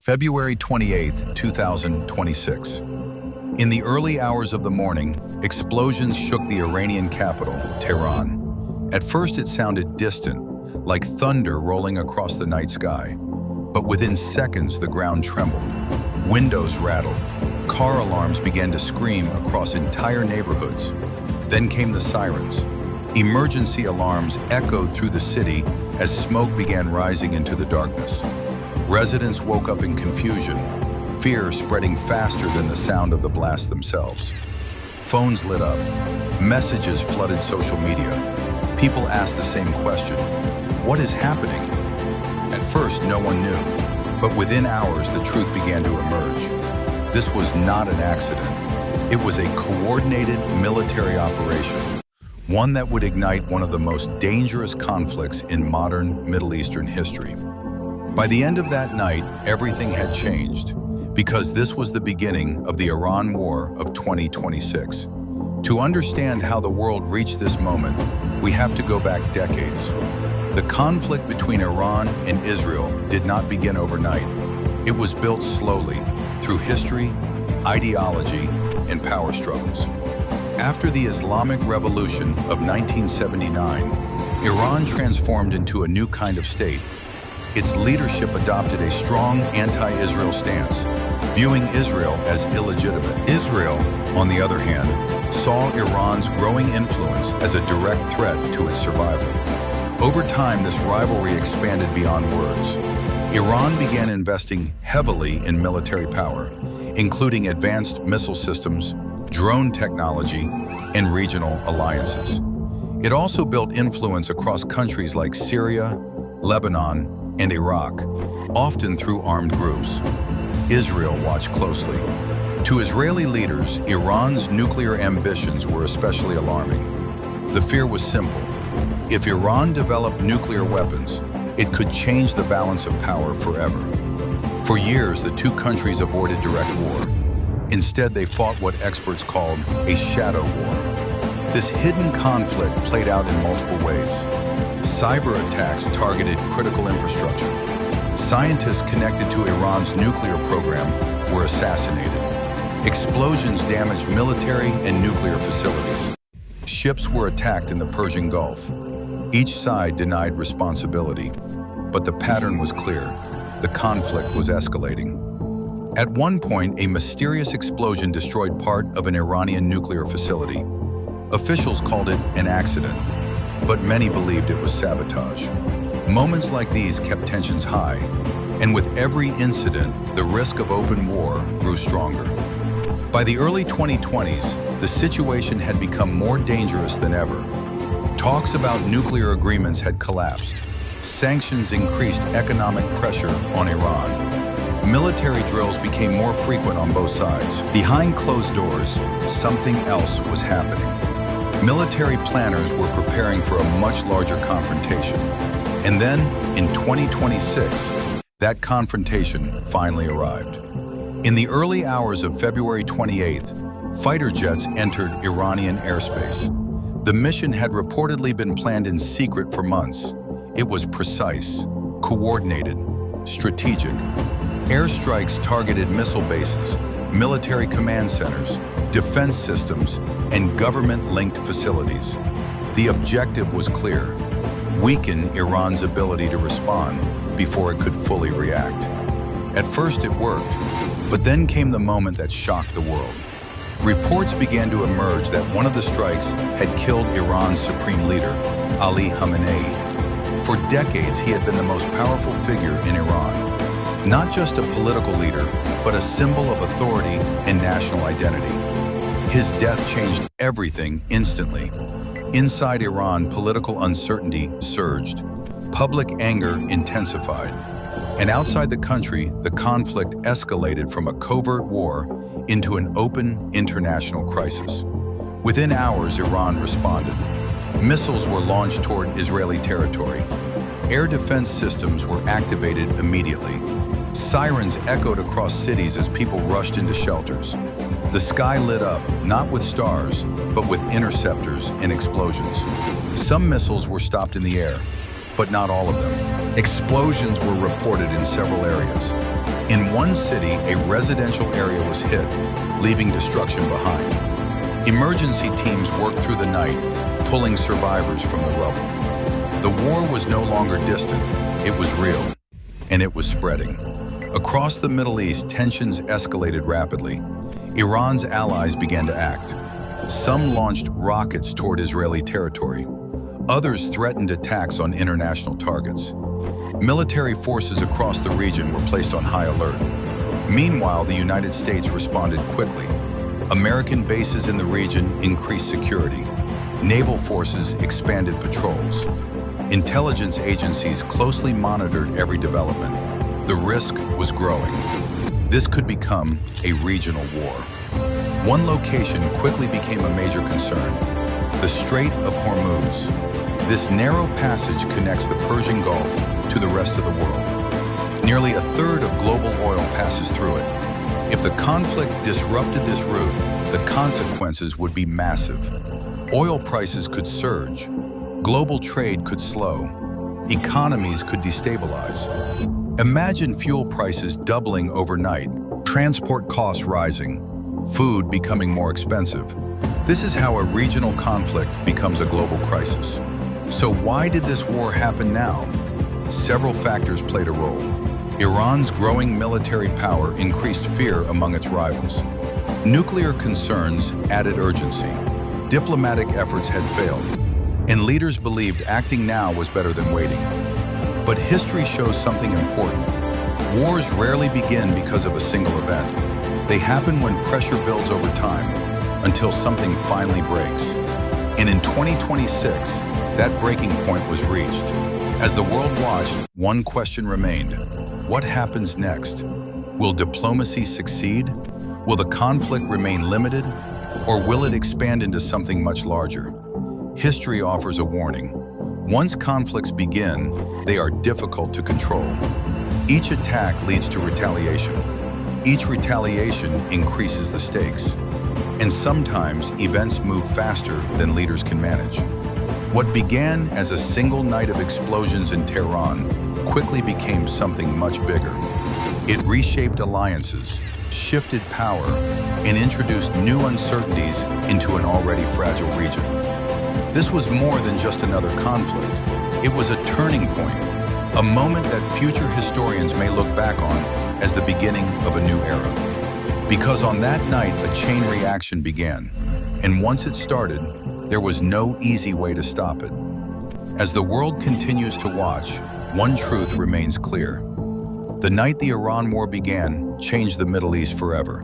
February 28, 2026. In the early hours of the morning, explosions shook the Iranian capital, Tehran. At first it sounded distant, like thunder rolling across the night sky. But within seconds the ground trembled. Windows rattled. Car alarms began to scream across entire neighborhoods. Then came the sirens. Emergency alarms echoed through the city as smoke began rising into the darkness. Residents woke up in confusion, fear spreading faster than the sound of the blast themselves. Phones lit up. Messages flooded social media. People asked the same question: what is happening? At first, no one knew, but within hours, the truth began to emerge. This was not an accident. It was a coordinated military operation, one that would ignite one of the most dangerous conflicts in modern Middle Eastern history. By the end of that night, everything had changed, because this was the beginning of the Iran War of 2026. To understand how the world reached this moment, we have to go back decades. The conflict between Iran and Israel did not begin overnight. It was built slowly, through history, ideology, and power struggles. After the Islamic Revolution of 1979, Iran transformed into a new kind of state. Its leadership adopted a strong anti-Israel stance, viewing Israel as illegitimate. Israel, on the other hand, saw Iran's growing influence as a direct threat to its survival. Over time, this rivalry expanded beyond words. Iran began investing heavily in military power, including advanced missile systems, drone technology, and regional alliances. It also built influence across countries like Syria, Lebanon, and Iraq, often through armed groups. Israel watched closely. To Israeli leaders, Iran's nuclear ambitions were especially alarming. The fear was simple. If Iran developed nuclear weapons, it could change the balance of power forever. For years, the two countries avoided direct war. Instead, they fought what experts called a shadow war. This hidden conflict played out in multiple ways. Cyber attacks targeted critical infrastructure. Scientists connected to Iran's nuclear program were assassinated. Explosions damaged military and nuclear facilities. Ships were attacked in the Persian Gulf. Each side denied responsibility, but the pattern was clear. The conflict was escalating. At one point, a mysterious explosion destroyed part of an Iranian nuclear facility. Officials called it an accident, but many believed it was sabotage. Moments like these kept tensions high, and with every incident, the risk of open war grew stronger. By the early 2020s, the situation had become more dangerous than ever. Talks about nuclear agreements had collapsed. Sanctions increased economic pressure on Iran. Military drills became more frequent on both sides. Behind closed doors, something else was happening. Military planners were preparing for a much larger confrontation. And then, in 2026, that confrontation finally arrived. In the early hours of February 28th, fighter jets entered Iranian airspace. The mission had reportedly been planned in secret for months. It was precise, coordinated, strategic. Airstrikes targeted missile bases, military command centers, defense systems, and government-linked facilities. The objective was clear: weaken Iran's ability to respond before it could fully react. At first it worked, but then came the moment that shocked the world. Reports began to emerge that one of the strikes had killed Iran's supreme leader, Ali Khamenei. For decades, he had been the most powerful figure in Iran. Not just a political leader, but a symbol of authority and national identity. His death changed everything instantly. Inside Iran, political uncertainty surged. Public anger intensified. And outside the country, the conflict escalated from a covert war into an open international crisis. Within hours, Iran responded. Missiles were launched toward Israeli territory. Air defense systems were activated immediately. Sirens echoed across cities as people rushed into shelters. The sky lit up, not with stars, but with interceptors and explosions. Some missiles were stopped in the air, but not all of them. Explosions were reported in several areas. In one city, a residential area was hit, leaving destruction behind. Emergency teams worked through the night, pulling survivors from the rubble. The war was no longer distant, it was real, and it was spreading. Across the Middle East, tensions escalated rapidly. Iran's allies began to act. Some launched rockets toward Israeli territory. Others threatened attacks on international targets. Military forces across the region were placed on high alert. Meanwhile, the United States responded quickly. American bases in the region increased security. Naval forces expanded patrols. Intelligence agencies closely monitored every development. The risk was growing. This could become a regional war. One location quickly became a major concern: the Strait of Hormuz. This narrow passage connects the Persian Gulf to the rest of the world. Nearly a third of global oil passes through it. If the conflict disrupted this route, the consequences would be massive. Oil prices could surge. Global trade could slow. Economies could destabilize. Imagine fuel prices doubling overnight, transport costs rising, food becoming more expensive. This is how a regional conflict becomes a global crisis. So why did this war happen now? Several factors played a role. Iran's growing military power increased fear among its rivals. Nuclear concerns added urgency. Diplomatic efforts had failed, and leaders believed acting now was better than waiting. But history shows something important. Wars rarely begin because of a single event. They happen when pressure builds over time, until something finally breaks. And in 2026, that breaking point was reached. As the world watched, one question remained: what happens next? Will diplomacy succeed? Will the conflict remain limited? Or will it expand into something much larger? History offers a warning. Once conflicts begin, they are difficult to control. Each attack leads to retaliation. Each retaliation increases the stakes. And sometimes events move faster than leaders can manage. What began as a single night of explosions in Tehran quickly became something much bigger. It reshaped alliances, shifted power, and introduced new uncertainties into an already fragile region. This was more than just another conflict. It was a turning point, a moment that future historians may look back on as the beginning of a new era. Because on that night, a chain reaction began, and once it started, there was no easy way to stop it. As the world continues to watch, one truth remains clear. The night the Iran war began changed the Middle East forever.